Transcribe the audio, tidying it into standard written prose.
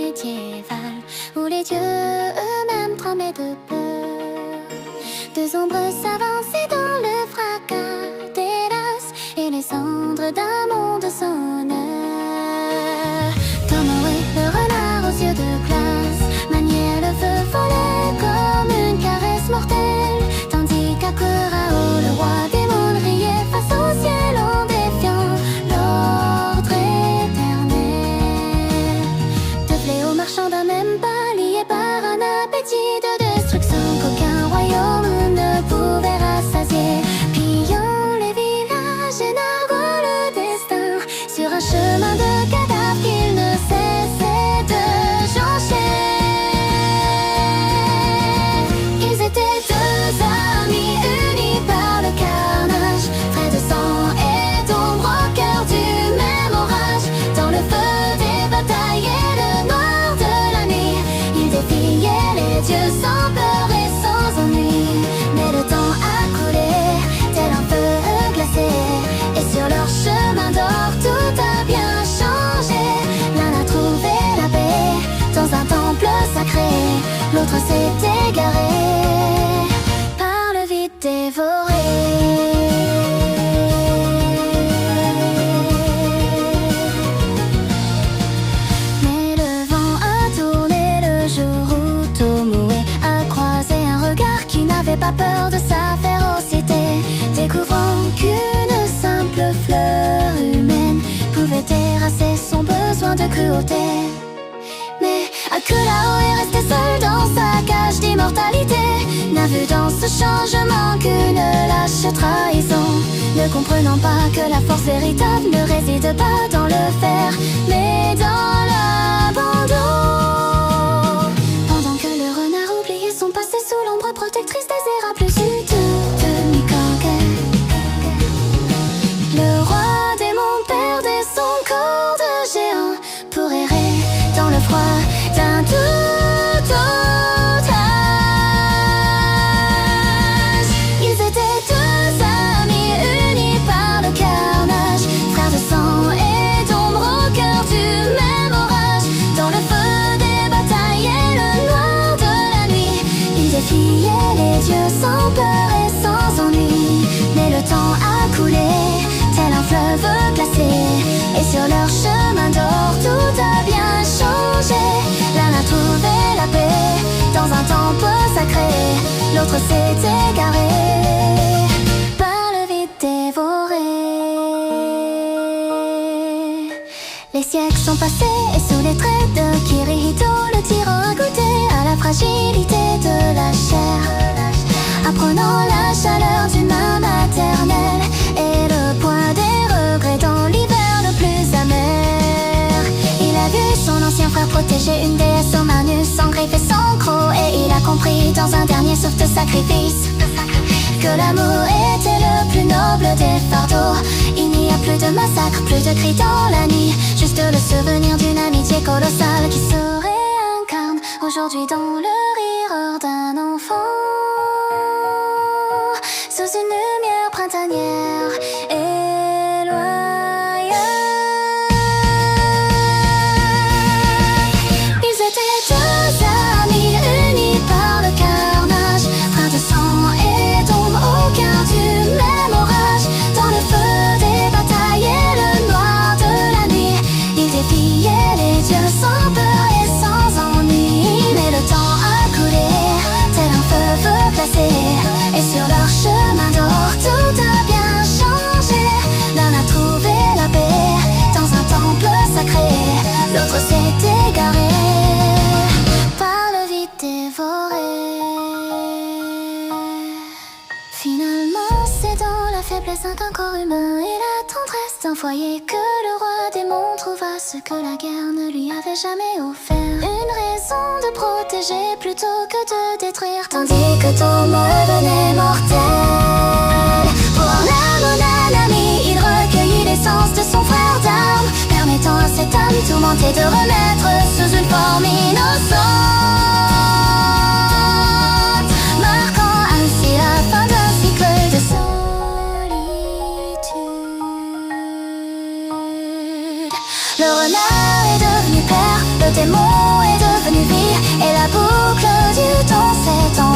médiéval où les dieux eux-mêmes tremblaient de peur. Deux ombres s'avançaient dans le fracas des lasses et les cendres d'un monde sonneur. Tomoe, le renard aux yeux de glace, maniait le feu follet comme une caresse mortelle, tandis qu'Akurao, le roi des mondes, riait face au ciel en défiant l'ordre éternel. Deux fléaux marchant d'un même pas, liés par un appétit de destruction qu'aucun royaume ne pouvait rassasier. Pillant les villages et narguant le destin sur un chemin de cadavres qu'il ne cessait de joncher. Ils étaient deux amis unis par le carnage, frais de sang et d'ombre au cœur du même orage. Dans le feu des batailles et le noir de la nuit, ils défiaient les dieux sans peur et sans ennui. Mais le temps a coulé, tel un feu glacé, et sur leur chemin d'or tout a bien changé. L'un a trouvé la paix dans un temple sacré, l'autre s'est égaré par le vide dévoré. Mais le vent a tourné le jour où Tomoe a croisé un regard qui n'avait pas peur de sa férocité, découvrant qu'une simple fleur humaine pouvait terrasser son besoin de cruauté. Mais Akurao est resté seul dans sa cage d'immortalité, n'a vu dans ce changement qu'une lâche trahison, ne comprenant pas que la force véritable ne réside pas dans le fer, mais dans l'abandon. Pendant que le renard oubliait son passé sous l'ombre protectrice des érables juteux de Mikage, le roi des mondes perdait son corps de géant pour errer dans le froid d'un tout autre âge. Ils étaient deux amis unis par le carnage, frères de sang et d'ombre au cœur du même orage. Dans le feu des batailles et le noir de la nuit, ils défiaient les dieux sans peur et sans ennui. Mais le temps a coulé, tel un fleuve glacé, et sur leur chemin d'or tout a bien changé. L'un a trouvé la paix dans un temple sacré, l'autre s'est égaré par le vide dévoré. Les siècles sont passés et sous les traits de Kirihito, le tyran a goûté à la fragilité de la chair, apprenant la chaleur d'une main maternelle et le poids des regrets dans l'hiver le plus amer. Il a vu son ancien frère protéger une déesse aux mains nues, sans griffes et sans crocs, et il a compris dans un dernier souffle de sacrifice que l'amour était le plus noble des fardeaux. Il n'y a plus de massacre, plus de cris dans la nuit, juste le souvenir d'une amitié colossale qui se réincarne aujourd'hui dans le rire d'un enfant, sous une lumière printanière éloignée. Ils étaient deux amis unis par le carnage, frères de sang et d'ombre au cœur du même orage. Dans le feu des batailles et le noir de la nuit, ils défiaient les dieux sans peur et sans ennui. Mais le temps a coulé, tel un feu glacé, et sur leur chemin d'or tout a bien changé. L'un a trouvé la paix dans un temple sacré, l'autre s'est égaré par le vide dévoré. Finalement, c'est dans la faiblesse d'un corps humain et la tendresse d'un foyer que le roi des mondes trouva ce que la guerre ne lui avait jamais offert, une raison de protéger plutôt que de détruire, tandis que Tomoe devenait mortel. Pour l'âme Nanami, il recueillit l'essence de son frère d'armes, permettant à cette âme tourmentée de renaître sous une forme innocente, marquant ainsi la fin d'un cycle de solitude. Le renard est devenu père, de tes mots est devenue vie, et la boucle du temps s'étend.